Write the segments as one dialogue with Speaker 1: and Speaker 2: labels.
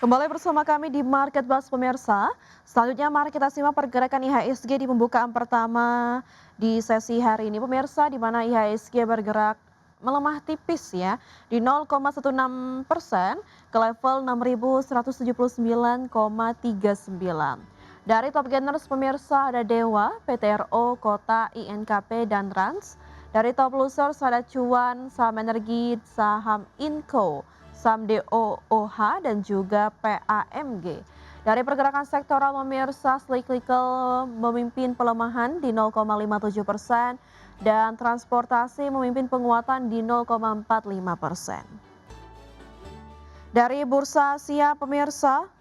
Speaker 1: Kembali bersama kami di Market Bus pemirsa. Selanjutnya mari kita simak pergerakan IHSG di pembukaan pertama di sesi hari ini pemirsa, di mana IHSG bergerak melemah tipis ya di 0,16% ke level 6.179,39. Dari top gainers pemirsa ada Dewa, PTRO, Kota, INKP dan Rans. Dari top losers ada Cuan, saham energi, saham Inco, saham DOOH dan juga PAMG. Dari pergerakan sektoral pemirsa, cyclical memimpin pelemahan di 0,57% dan transportasi memimpin penguatan di 0,45%. Dari Bursa Asia pemirsa,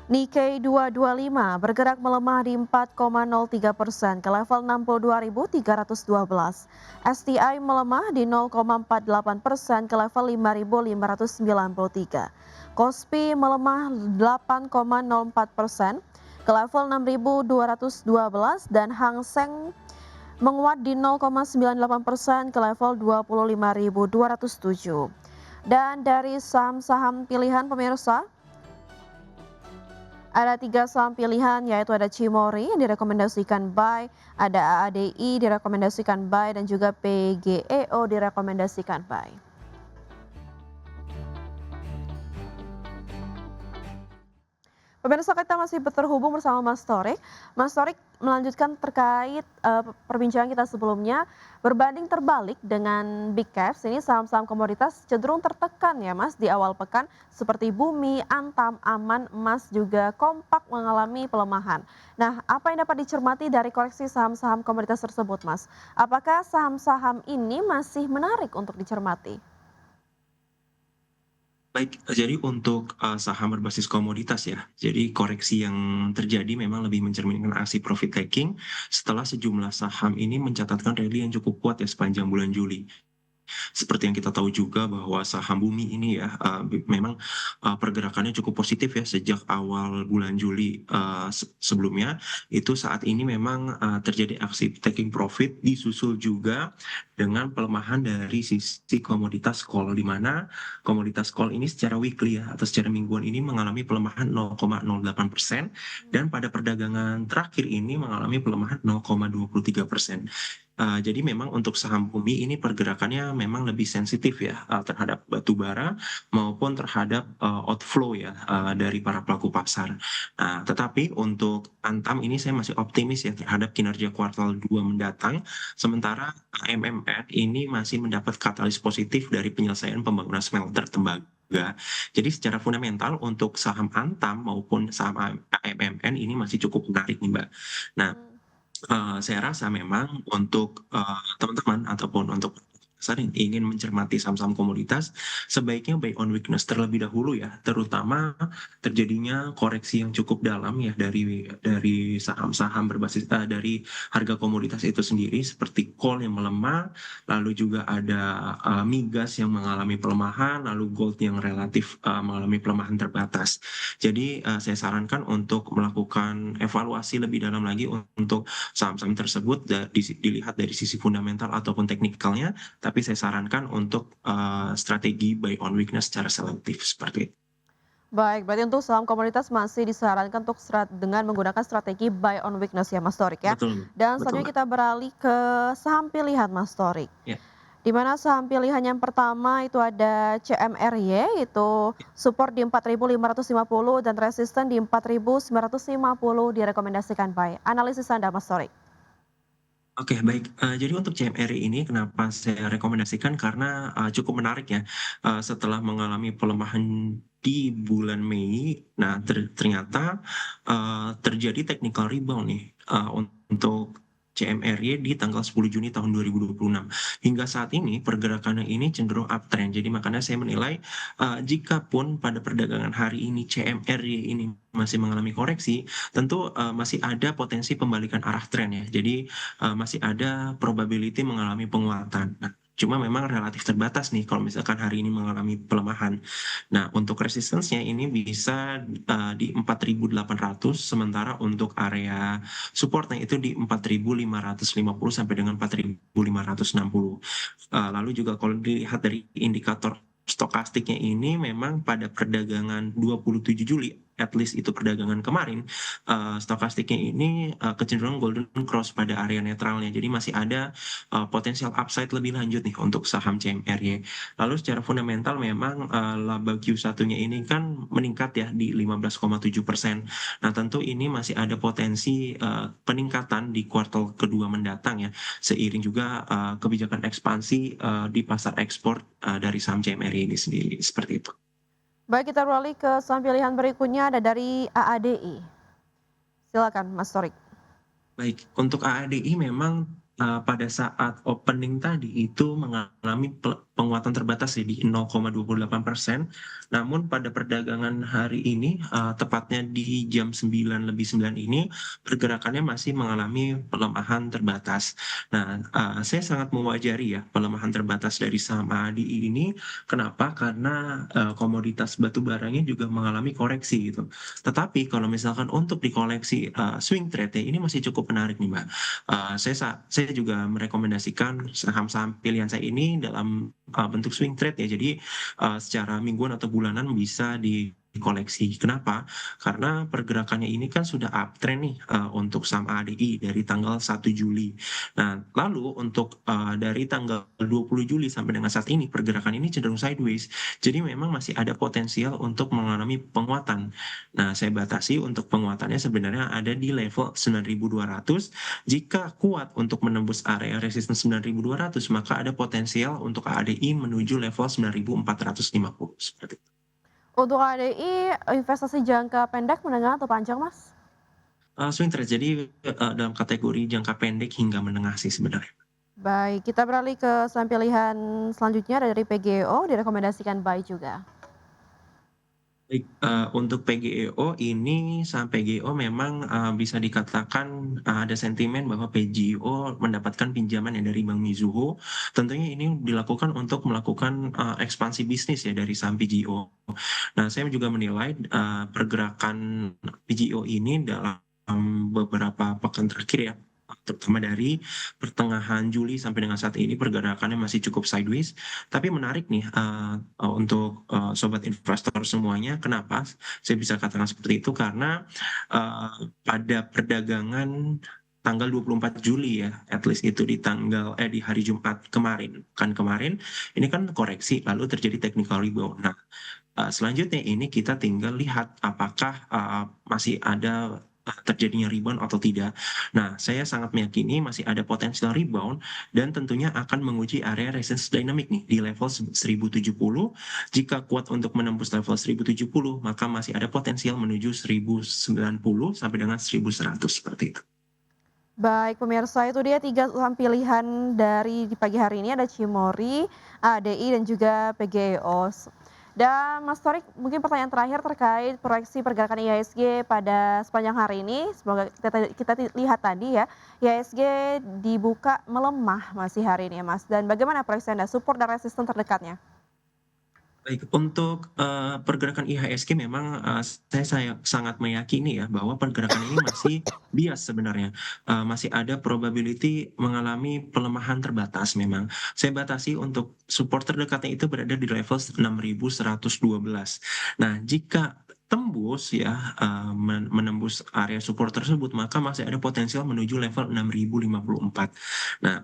Speaker 1: Nikkei 225 bergerak melemah di 4,03% ke level 62.312. STI melemah di 0,48% ke level 5.593. Kospi melemah 8,04% ke level 6.212 dan Hang Seng menguat di 0,98% ke level 25.207. Dan dari saham-saham pilihan pemirsa, ada 3 saham pilihan yaitu ada Cimori yang direkomendasikan buy, ada AADI direkomendasikan buy dan juga PGEO direkomendasikan buy. Pemirsa, kita masih terhubung bersama Mas Torik. Mas Torik, melanjutkan terkait perbincangan kita sebelumnya, berbanding terbalik dengan big caps, ini saham-saham komoditas cenderung tertekan ya Mas di awal pekan, seperti Bumi, Antam, Aman, Emas juga kompak mengalami pelemahan. Nah, apa yang dapat dicermati dari koreksi saham-saham komoditas tersebut Mas? Apakah saham-saham ini masih menarik untuk dicermati?
Speaker 2: Baik, jadi untuk, saham berbasis komoditas ya, jadi koreksi yang terjadi memang lebih mencerminkan aksi profit taking setelah sejumlah saham ini mencatatkan rally yang cukup kuat ya sepanjang bulan Juli. Seperti yang kita tahu juga bahwa saham Bumi ini ya, memang, pergerakannya cukup positif ya sejak awal bulan Juli, sebelumnya itu saat ini memang, terjadi aksi taking profit disusul juga dengan pelemahan dari sisi komoditas coal, di mana komoditas coal ini secara weekly ya atau secara mingguan ini mengalami pelemahan 0,08% dan pada perdagangan terakhir ini mengalami pelemahan 0,23%. Jadi memang untuk saham Bumi ini pergerakannya memang lebih sensitif ya, terhadap batu bara maupun terhadap, outflow ya, dari para pelaku pasar. Nah, tetapi untuk Antam ini saya masih optimis ya terhadap kinerja kuartal 2 mendatang, sementara AMMN ini masih mendapat katalis positif dari penyelesaian pembangunan smelter tembaga. Jadi secara fundamental untuk saham Antam maupun saham AMMN ini masih cukup menarik nih, Mbak. Nah, saya rasa memang untuk, teman-teman ataupun untuk pasar yang ingin mencermati saham-saham komoditas, sebaiknya buy on weakness terlebih dahulu ya, terutama terjadinya koreksi yang cukup dalam ya dari saham-saham berbasis dari harga komoditas itu sendiri seperti coal yang melemah, lalu juga ada, migas yang mengalami pelemahan, lalu gold yang relatif, mengalami pelemahan terbatas. Jadi, saya sarankan untuk melakukan evaluasi lebih dalam lagi untuk saham-saham tersebut dilihat dari sisi fundamental ataupun teknikalnya, tapi saya sarankan untuk, strategi buy on weakness secara selektif, seperti itu.
Speaker 1: Baik, berarti untuk saham komoditas masih disarankan untuk dengan menggunakan strategi buy on weakness ya Mas Torik ya.
Speaker 2: Betul
Speaker 1: Dan
Speaker 2: betul,
Speaker 1: selanjutnya
Speaker 2: Mbak.
Speaker 1: kita beralih ke saham pilihan Mas Torik.
Speaker 2: Ya.
Speaker 1: Di mana saham pilihan yang pertama itu ada CMRY, itu support di 4.550 dan resisten di 4.950 direkomendasikan buy. Analisis Anda Mas Torik.
Speaker 2: Oke, baik, jadi untuk CMRI ini kenapa saya rekomendasikan karena, cukup menarik ya, setelah mengalami pelemahan di bulan Mei, nah ternyata, terjadi technical rebound nih, untuk CMRY di tanggal 10 Juni tahun 2026. Hingga saat ini pergerakannya ini cenderung uptrend, jadi makanya saya menilai, jikapun pada perdagangan hari ini CMRY ini masih mengalami koreksi, tentu, masih ada potensi pembalikan arah tren ya. Jadi, masih ada probability mengalami penguatan. Nah, cuma memang relatif terbatas nih kalau misalkan hari ini mengalami pelemahan. Nah, untuk resistance-nya ini bisa, di 4.800, sementara untuk area support-nya itu di 4.550 sampai dengan 4.560. Lalu juga kalau dilihat dari indikator stokastiknya ini memang pada perdagangan 27 Juli, at least itu perdagangan kemarin, stokastiknya ini, kecenderungan golden cross pada area netralnya. Jadi masih ada, potensial upside lebih lanjut nih untuk saham CMRY. Lalu secara fundamental memang, laba Q1-nya ini kan meningkat ya di 15,7%. Nah tentu ini masih ada potensi, peningkatan di kuartal kedua mendatang ya, seiring juga, kebijakan ekspansi, di pasar ekspor, dari saham CMRY ini sendiri, seperti itu.
Speaker 1: Baik, kita beralih ke saham pilihan berikutnya ada dari AADI. Silakan Mas Torik.
Speaker 2: Baik, untuk AADI memang, pada saat opening tadi itu mengalami penguatan terbatas ya di 0,28%, namun pada perdagangan hari ini, tepatnya di jam 9:09 ini, pergerakannya masih mengalami pelemahan terbatas. Nah, saya sangat mewajari ya pelemahan terbatas dari saham AADI ini, kenapa? Karena, komoditas batu baranya juga mengalami koreksi gitu. Tetapi kalau misalkan untuk di koleksi, swing trade ya, ini masih cukup menarik nih, Mbak. Saya juga merekomendasikan saham-saham pilihan saya ini dalam, bentuk swing trade ya. Jadi, secara mingguan atau bulanan bisa dikoleksi. Kenapa? Karena pergerakannya ini kan sudah uptrend nih, untuk saham ADI dari tanggal 1 Juli. Nah, lalu untuk, dari tanggal 20 Juli sampai dengan saat ini, pergerakan ini cenderung sideways. Jadi memang masih ada potensial untuk mengalami penguatan. Nah, saya batasi untuk penguatannya sebenarnya ada di level 9.200. Jika kuat untuk menembus area resistance 9.200, maka ada potensial untuk ADI menuju level 9.450 seperti itu.
Speaker 1: Untuk AADI investasi jangka pendek, menengah atau panjang Mas?
Speaker 2: Swing trade jadi, dalam kategori jangka pendek hingga menengah sih sebenarnya.
Speaker 1: Baik, kita beralih ke saham pilihan selanjutnya ada dari PGEO, direkomendasikan buy juga.
Speaker 2: Baik, untuk PGEO ini saham PGEO memang, bisa dikatakan, ada sentimen bahwa PGEO mendapatkan pinjaman ya dari Bank Mizuho. Tentunya ini dilakukan untuk melakukan, ekspansi bisnis ya dari saham PGEO. Nah, saya juga menilai, pergerakan PGEO ini dalam beberapa pekan terakhir ya, terutama dari pertengahan Juli sampai dengan saat ini pergerakannya masih cukup sideways. Tapi menarik nih, untuk, sobat investor semuanya, kenapa saya bisa katakan seperti itu, karena, pada perdagangan tanggal 24 Juli ya, at least itu di hari Jumat kemarin, pekan kemarin, ini kan koreksi lalu terjadi technical rebound. Nah, selanjutnya ini kita tinggal lihat apakah, masih ada, terjadinya rebound atau tidak. Nah, saya sangat meyakini masih ada potensial rebound dan tentunya akan menguji area resistance dynamic nih di level 1070. Jika kuat untuk menembus level 1070, maka masih ada potensial menuju 1090 sampai dengan 1100 seperti itu.
Speaker 1: Baik pemirsa, itu dia 3 saham pilihan dari di pagi hari ini ada Cimori, ADI dan juga PGEO. Dan Mas Torik, mungkin pertanyaan terakhir terkait proyeksi pergerakan IHSG pada sepanjang hari ini. Semoga kita lihat tadi ya, IHSG dibuka melemah masih hari ini ya Mas. Dan bagaimana proyeksi Anda, support dan resisten terdekatnya?
Speaker 2: Baik, untuk, pergerakan IHSG memang, saya sangat meyakini ya bahwa pergerakan ini masih bias sebenarnya, masih ada probability mengalami pelemahan terbatas memang. Saya batasi untuk support terdekatnya itu berada di level 6.112. Nah, jika tembus ya, menembus area support tersebut, maka masih ada potensial menuju level 6.054. Nah,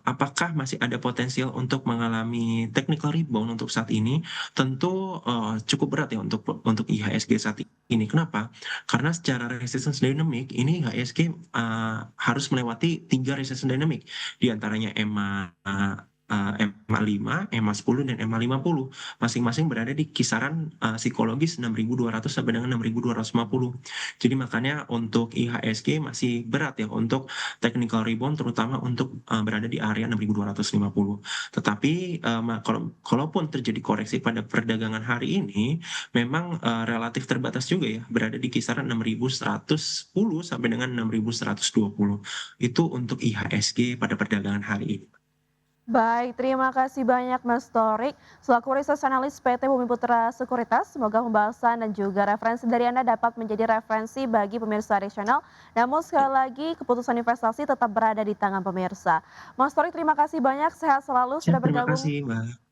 Speaker 2: apakah masih ada potensial untuk mengalami technical rebound untuk saat ini? Tentu, cukup berat ya untuk IHSG saat ini. Kenapa? Karena secara resistance dynamic ini IHSG, harus melewati 3 resistance dynamic, di antaranya EMA 5, EMA 10, dan EMA 50. Masing-masing berada di kisaran, psikologis 6.200 sampai dengan 6.250. Jadi makanya untuk IHSG masih berat ya untuk technical rebound terutama untuk, berada di area 6.250. Tetapi, kalaupun terjadi koreksi pada perdagangan hari ini, memang, relatif terbatas juga ya, berada di kisaran 6.110 sampai dengan 6.120. Itu untuk IHSG pada perdagangan hari ini.
Speaker 1: Baik, terima kasih banyak Mas Torik, selaku research analis PT Bumi Putra Sekuritas. Semoga pembahasan dan juga referensi dari Anda dapat menjadi referensi bagi pemirsa Aries Channel. Namun sekali lagi keputusan investasi tetap berada di tangan pemirsa. Mas Torik, terima kasih banyak, sehat selalu sudah
Speaker 2: Siap, terima
Speaker 1: bergabung
Speaker 2: kasih, Mbak.